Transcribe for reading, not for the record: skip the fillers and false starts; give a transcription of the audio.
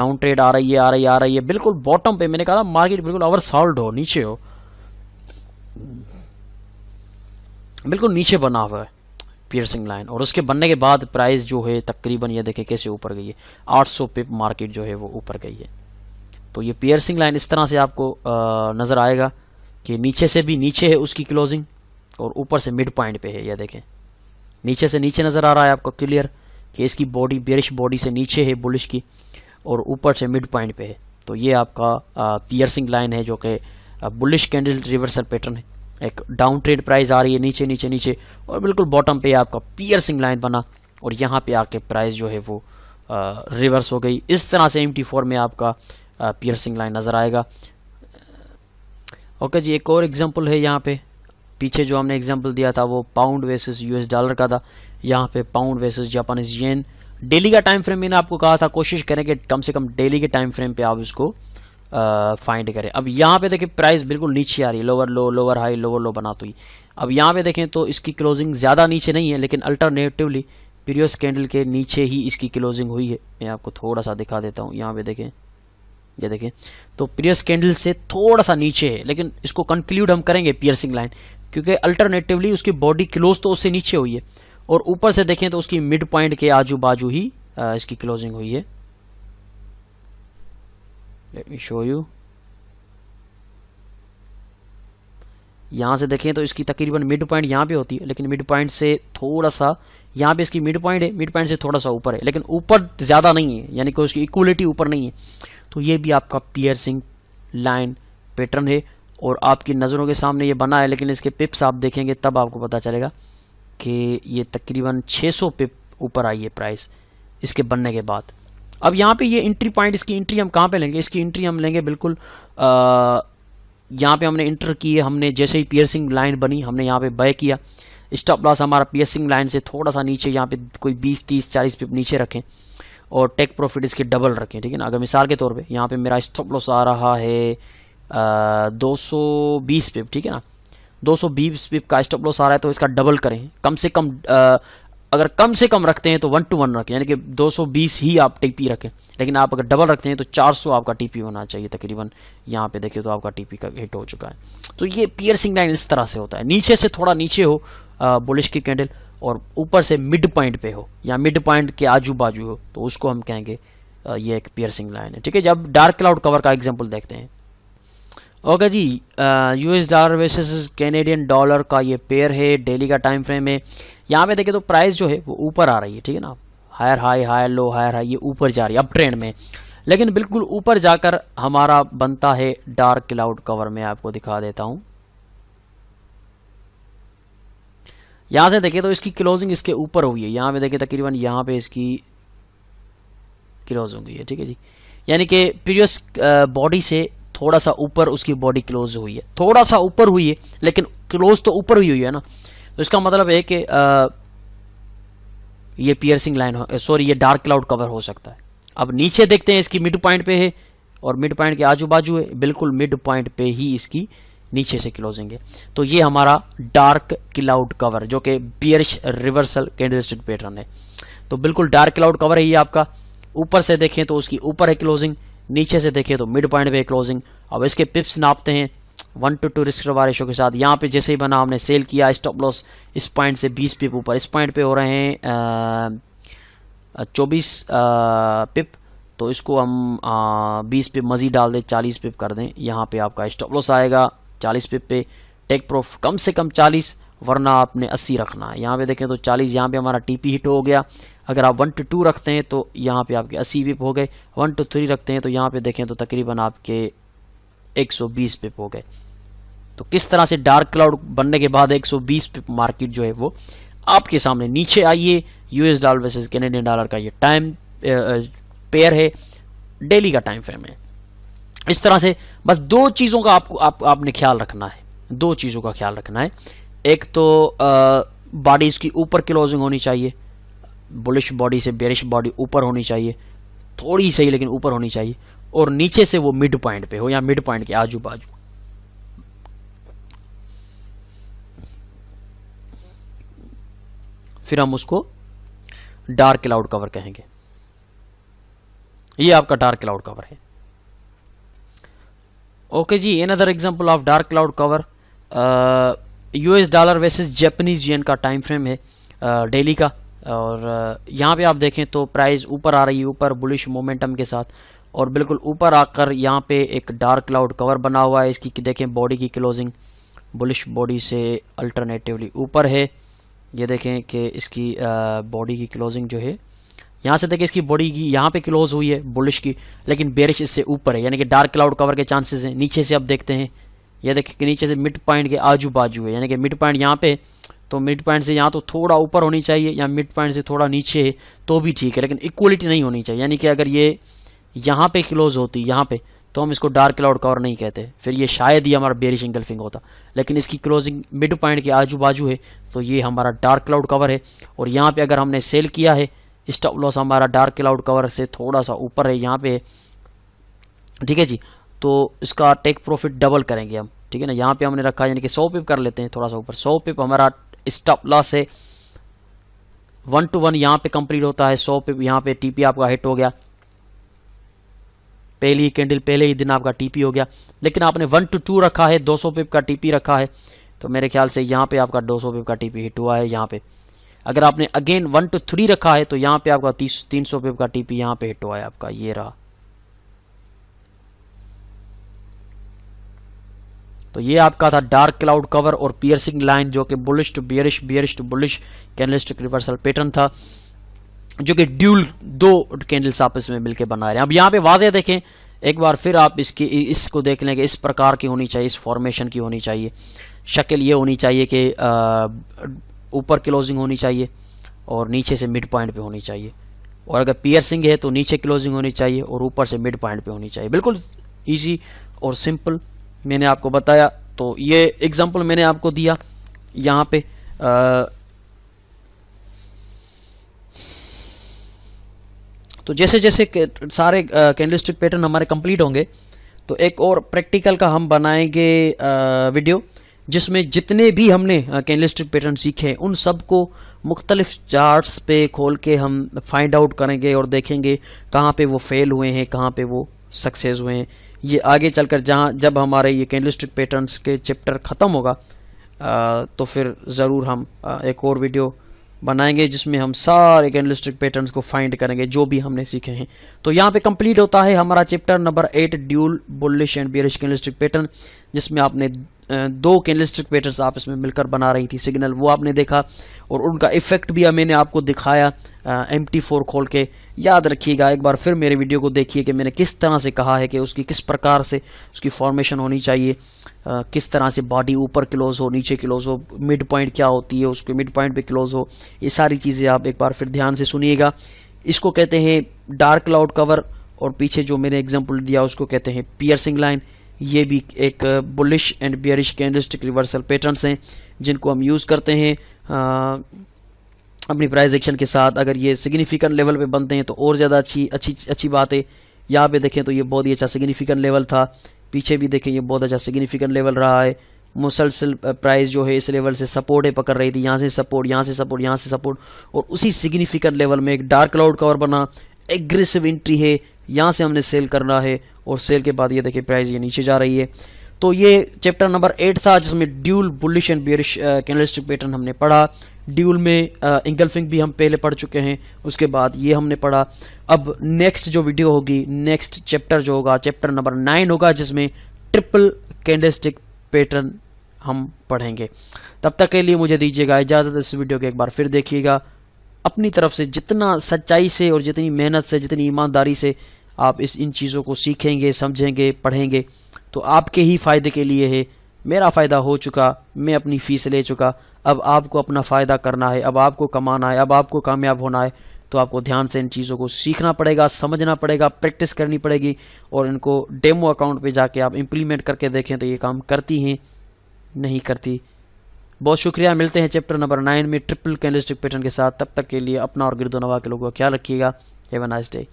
Down trade आ रही है, आ रही है, आ रही है, बिल्कुल बॉटम पे। मैंने कहा मार्केट बिल्कुल ओवरसोल्ड हो, नीचे हो, बिल्कुल नीचे बना हुआ है पियर्सिंग लाइन। और उसके बनने के बाद प्राइस जो है तकरीबन ये देखें कैसे ऊपर गई है, 800 पिप मार्केट जो है वो ऊपर गई है। तो ये पियर्सिंग लाइन इस तरह से आपको नज़र आएगा कि नीचे से भी नीचे है उसकी क्लोजिंग और ऊपर से मिड पॉइंट पे है। ये देखें नीचे से नीचे नज़र आ रहा है आपको क्लियर कि इसकी बॉडी बेरिश बॉडी से नीचे है बुलिश की, और ऊपर से मिड पॉइंट पे है। तो ये आपका पियर्सिंग लाइन है जो कि बुलिश कैंडल रिवर्सल पैटर्न है। एक डाउन ट्रेड प्राइस आ रही है नीचे नीचे नीचे, और बिल्कुल बॉटम पे आपका पियर्सिंग लाइन बना, और यहाँ पे आके प्राइस जो है वो रिवर्स हो गई। इस तरह से MT4 में आपका पियर्सिंग लाइन नज़र आएगा। ओके जी, एक और एग्जांपल है यहाँ पे। पीछे जो हमने एग्जांपल दिया था वो पाउंड वर्सेस US डॉलर का था। यहाँ पे पाउंड वर्सेस जापानीज येन। डेली का टाइम फ्रेम मैंने आपको कहा था कोशिश करें कि कम से कम डेली के टाइम फ्रेम पे आप इसको फाइंड करें। अब यहाँ पे देखें प्राइस बिल्कुल नीचे आ रही है, लोअर लो लोअर हाई लोअर लो बनाती हुई। अब यहाँ पे देखें तो इसकी क्लोजिंग ज़्यादा नीचे नहीं है, लेकिन अल्टरनेटिवली प्रीवियस कैंडल के नीचे ही इसकी क्लोजिंग हुई है। मैं आपको थोड़ा सा दिखा देता हूँ। यहाँ पे देखें, ये देखें तो प्रीवियस कैंडल से थोड़ा सा नीचे है, लेकिन इसको कंक्लूड हम करेंगे पियर्सिंग लाइन, क्योंकि अल्टरनेटिवली उसकी बॉडी क्लोज तो उससे नीचे हुई है, और ऊपर से देखें तो उसकी मिड पॉइंट के आजू बाजू ही इसकी क्लोजिंग हुई है। Let me show you. यहाँ से देखें तो इसकी तकरीबन मिड पॉइंट यहाँ पे होती है, लेकिन मिड पॉइंट से थोड़ा सा यहाँ पे इसकी मिड पॉइंट है, मिड पॉइंट से थोड़ा सा ऊपर है, लेकिन ऊपर ज़्यादा नहीं है, यानी कि उसकी इक्वलिटी ऊपर नहीं है। तो ये भी आपका पियर्सिंग लाइन पैटर्न है, और आपकी नज़रों के सामने ये बना है, लेकिन इसके पिप्स आप देखेंगे तब आपको पता चलेगा कि ये तकरीबन 600 पिप ऊपर आई है प्राइस इसके बनने के बाद। अब यहाँ पे ये एंट्री पॉइंट, इसकी एंट्री हम कहाँ पे लेंगे? इसकी एंट्री हम लेंगे बिल्कुल यहाँ पे हमने इंटर की है, हमने जैसे ही पियर्सिंग लाइन बनी हमने यहाँ पे बाय किया। स्टॉप लॉस हमारा पियर्सिंग लाइन से थोड़ा सा नीचे, यहाँ पे कोई 20 30 40 पिप नीचे रखें, और टेक प्रॉफिट इसके डबल रखें, ठीक है ना। अगर मिसाल के तौर पे यहाँ पे मेरा स्टॉप लॉस आ रहा है 220 पिप, ठीक है ना, 220 पिप का स्टॉप लॉस आ रहा है, तो इसका डबल करें। कम से कम अगर कम से कम रखते हैं तो 1 to 1 रखें, यानी कि 220 ही आप टीपी रखें, लेकिन आप अगर डबल रखते हैं तो 400 आपका टीपी होना चाहिए तकरीबन। यहाँ पे देखिए तो आपका टीपी का हिट हो चुका है। तो ये पियर्सिंग लाइन इस तरह से होता है, नीचे से थोड़ा नीचे हो बुलिश की कैंडल, और ऊपर से मिड पॉइंट पे हो या मिड पॉइंट के आजू बाजू हो, तो उसको हम कहेंगे ये एक पियर्सिंग लाइन है, ठीक है। जब डार्क क्लाउड कवर का एग्जाम्पल देखते हैं। ओके जी, US dollar versus Canadian dollar का ये पेयर है, डेली का टाइम फ्रेम है। यहाँ पे देखें तो प्राइस जो है वो ऊपर आ रही है, ठीक है ना, higher high higher low higher high, ये ऊपर जा रही है अप ट्रेंड में, लेकिन बिल्कुल ऊपर जाकर हमारा बनता है डार्क क्लाउड कवर। में आपको दिखा देता हूँ, यहाँ से देखें तो इसकी क्लोजिंग इसके ऊपर हुई है। यहाँ पे देखें तकरीबन यहाँ पे इसकी क्लोज हो गई है, ठीक है जी, यानी कि प्रीवियस बॉडी से थोड़ा सा ऊपर उसकी बॉडी क्लोज हुई है, थोड़ा सा ऊपर हुई है, लेकिन क्लोज तो ऊपर हुई है ना। तो इसका मतलब है कि ये पियर्सिंग लाइन, सॉरी ये डार्क क्लाउड कवर हो सकता है। अब नीचे देखते हैं, इसकी मिड पॉइंट पे है और मिड पॉइंट के आजू बाजू है, बिल्कुल मिड पॉइंट पे ही इसकी नीचे से क्लोजिंग है। तो ये हमारा डार्क क्लाउड कवर जो कि बियरिश रिवर्सल कैंडलस्टिक पैटर्न है। तो बिल्कुल डार्क क्लाउड कवर है ये आपका। ऊपर से देखें तो उसकी ऊपर है क्लोजिंग, नीचे से देखें तो मिड पॉइंट पे क्लोजिंग। अब इसके पिप्स नापते हैं 1 to 2 रिस्क रिवार्ड रेशो के साथ। यहाँ पे जैसे ही बना हमने सेल किया, स्टॉप लॉस इस पॉइंट से 20 पिप ऊपर, इस पॉइंट पे हो रहे हैं 24 पिप, तो इसको हम 20 पिप मजीद डाल दें, 40 पिप कर दें। यहाँ पे आपका स्टॉप लॉस आएगा 40 पिप पे, टेक प्रॉफिट कम से कम 40, वरना आपने 80 रखना है। यहाँ पे देखें तो 40, यहाँ पे हमारा टीपी हिट हो गया। अगर आप 1 to 2 रखते हैं तो यहाँ पे आपके 80 पिप हो गए, 1 to 3 रखते हैं तो यहाँ पे देखें तो तकरीबन आपके 120 पिप हो गए। तो किस तरह से डार्क क्लाउड बनने के बाद 120 पिप मार्केट जो है वो आपके सामने नीचे आई है। US dollar versus Canadian dollar का ये टाइम पेयर है, डेली का टाइम फ्रेम है। इस तरह से बस दो चीज़ों का आपने ख्याल रखना है, दो चीज़ों का ख्याल रखना है। एक तो बॉडी इसकी ऊपर क्लोजिंग होनी चाहिए, बुलिश बॉडी से बेरिश बॉडी ऊपर होनी चाहिए, थोड़ी सही लेकिन ऊपर होनी चाहिए, और नीचे से वो मिड पॉइंट पे हो या मिड पॉइंट के आजू बाजू। फिर हम उसको डार्क क्लाउड कवर कहेंगे। ये आपका डार्क क्लाउड कवर है। ओके जी, another example of dark cloud cover, US dollar versus Japanese yen का टाइम फ्रेम है डेली का, और यहाँ पे आप देखें तो प्राइस ऊपर आ रही है, ऊपर बुलिश मोमेंटम के साथ, और बिल्कुल ऊपर आकर यहाँ पे एक डार्क क्लाउड कवर बना हुआ है। इसकी देखें बॉडी की क्लोजिंग बुलिश बॉडी से अल्टरनेटिवली ऊपर है। ये देखें कि इसकी बॉडी की क्लोजिंग जो है, यहाँ से देखें इसकी बॉडी की यहाँ पे क्लोज हुई है बुलिश की, लेकिन बेरिश इससे ऊपर है, यानी कि डार्क क्लाउड कवर के चांसेस हैं। नीचे से अब देखते हैं, ये देखें कि नीचे से मिड पॉइंट के आजू बाजू है, यानी कि मिड पॉइंट यहाँ पे, तो मिड पॉइंट से यहाँ तो थोड़ा ऊपर होनी चाहिए, या मिड पॉइंट से थोड़ा नीचे है तो भी ठीक है, लेकिन इक्वलिटी नहीं होनी चाहिए। यानी कि अगर ये यहाँ पे क्लोज होती यहाँ पे, तो हम इसको डार्क क्लाउड कवर नहीं कहते, फिर ये शायद ही हमारा बेरिश इंगल्फिंग होता, लेकिन इसकी क्लोजिंग मिड पॉइंट के आजू बाजू है, तो ये हमारा डार्क क्लाउड कवर है। और यहाँ पे अगर हमने सेल किया है, स्टॉप लॉस हमारा डार्क क्लाउड कवर से थोड़ा सा ऊपर है यहाँ पे, ठीक है जी, तो इसका टेक प्रॉफिट डबल करेंगे हम, ठीक है ना। यहाँ पे हमने रखा है, यानी कि 100 पिप कर लेते हैं, थोड़ा सा ऊपर 100 पिप हमारा स्टॉप लॉस है। 1 to 1 यहाँ पे कंप्लीट होता है, 100 पिप यहाँ पे टीपी आपका हिट हो गया, पहली कैंडल पहले ही दिन आपका टीपी हो गया। लेकिन आपने 1 to 2 रखा है, 200 पिप का टीपी रखा है, तो मेरे ख्याल से यहाँ पे आपका 200 पिप का टीपी हिट हुआ है यहाँ पे। अगर आपने अगेन 1 to 3 रखा है, तो यहाँ पे आपका 300 पिप का टीपी यहाँ पे हिट हुआ है आपका, ये रहा। तो ये आपका था डार्क क्लाउड कवर और पियर्सिंग लाइन, जो कि bullish to bearish, bearish to bullish candlestick reversal pattern था, जो कि ड्यूल 2 कैंडल्स आपस में मिलकर बना रहे हैं। अब यहाँ पे वाज़े देखें एक बार फिर, आप इसको देख लें कि इस प्रकार की होनी चाहिए, इस फॉर्मेशन की होनी चाहिए। शक्ल ये होनी चाहिए कि ऊपर क्लोजिंग होनी चाहिए और नीचे से मिड पॉइंट पे होनी चाहिए, और अगर पियर्सिंग है तो नीचे क्लोजिंग होनी चाहिए और ऊपर से मिड पॉइंट पे होनी चाहिए। बिल्कुल ईजी और सिंपल मैंने आपको बताया। तो ये एग्जांपल मैंने आपको दिया यहाँ पे। तो जैसे जैसे सारे कैंडलस्टिक पैटर्न हमारे कंप्लीट होंगे, तो एक और प्रैक्टिकल का हम बनाएंगे वीडियो, जिसमें जितने भी हमने कैंडलस्टिक पैटर्न सीखे उन सबको मुख्तलिफ चार्ट्स पे खोल के हम फाइंड आउट करेंगे और देखेंगे कहाँ पे वो फेल हुए हैं, कहाँ पे वो सक्सेस हुए हैं। ये आगे चलकर जब हमारे ये कैंडलस्टिक पैटर्न्स के चैप्टर ख़त्म होगा, तो फिर ज़रूर हम एक और वीडियो बनाएंगे जिसमें हम सारे कैंडलस्टिक पैटर्न्स को फाइंड करेंगे जो भी हमने सीखे हैं। तो यहाँ पे कंप्लीट होता है हमारा chapter number 8, dual bullish and bearish candlestick pattern, जिसमें आपने 2 कैंडलस्टिक पैटर्न्स आपस में मिलकर बना रही थी सिग्नल, वो आपने देखा, और उनका इफेक्ट भी मैंने आपको दिखाया MT4 खोल के। याद रखिएगा, एक बार फिर मेरे वीडियो को देखिए कि मैंने किस तरह से कहा है कि उसकी किस प्रकार से उसकी फॉर्मेशन होनी चाहिए, किस तरह से बॉडी ऊपर क्लोज हो, नीचे क्लोज हो, मिड पॉइंट क्या होती है, उसके मिड पॉइंट पे क्लोज हो। ये सारी चीज़ें आप एक बार फिर ध्यान से सुनिएगा। इसको कहते हैं डार्क क्लाउड कवर, और पीछे जो मैंने एग्जांपल दिया उसको कहते हैं पियर्सिंग लाइन। ये भी एक bullish and bearish candlestick reversal patterns हैं जिनको हम यूज़ करते हैं अपनी प्राइस एक्शन के साथ। अगर ये सिग्निफिकेंट लेवल पे बनते हैं तो और ज़्यादा अच्छी बात है। यहाँ पे देखें तो ये बहुत ही अच्छा सिग्निफिकेंट लेवल था, पीछे भी देखें ये बहुत अच्छा सिग्निफिकेंट लेवल रहा है। मुसलसल प्राइस जो है इस लेवल से सपोर्ट है पकड़ रही थी, यहाँ से सपोर्ट, यहाँ से सपोर्ट, यहाँ से सपोर्ट, और उसी सिग्निफिकेंट लेवल में एक डार्क क्लाउड कवर बना, एग्रेसिव एंट्री है, यहाँ से हमने सेल करना है, और सेल के बाद ये देखिए प्राइस ये नीचे जा रही है। तो ये चैप्टर नंबर 8 था जिसमें dual bullish and bearish candlestick pattern हमने पढ़ा। ड्यूल में इंगल्फिंग भी हम पहले पढ़ चुके हैं, उसके बाद ये हमने पढ़ा। अब नेक्स्ट जो वीडियो होगी, नेक्स्ट चैप्टर जो होगा चैप्टर नंबर 9 होगा, जिसमें ट्रिपल कैंडलस्टिक पैटर्न हम पढ़ेंगे। तब तक के लिए मुझे दीजिएगा इजाज़त। इस वीडियो को एक बार फिर देखिएगा, अपनी तरफ से जितना सच्चाई से और जितनी मेहनत से, जितनी ईमानदारी से आप इन चीज़ों को सीखेंगे, समझेंगे, पढ़ेंगे, तो आपके ही फ़ायदे के लिए है। मेरा फ़ायदा हो चुका, मैं अपनी फ़ीस ले चुका, अब आपको अपना फ़ायदा करना है, अब आपको कमाना है, अब आपको कामयाब होना है। तो आपको ध्यान से इन चीज़ों को सीखना पड़ेगा, समझना पड़ेगा, प्रैक्टिस करनी पड़ेगी, और इनको डेमो अकाउंट पे जाके आप इम्प्लीमेंट करके देखें तो ये काम करती हैं, नहीं करती। बहुत शुक्रिया, मिलते हैं चैप्टर नंबर 9 में ट्रिपल कैंडलस्टिक पैटर्न के साथ। तब तक के लिए अपना और गिरदो नवा के लोगों का ख्याल रखिएगा। Have a nice day.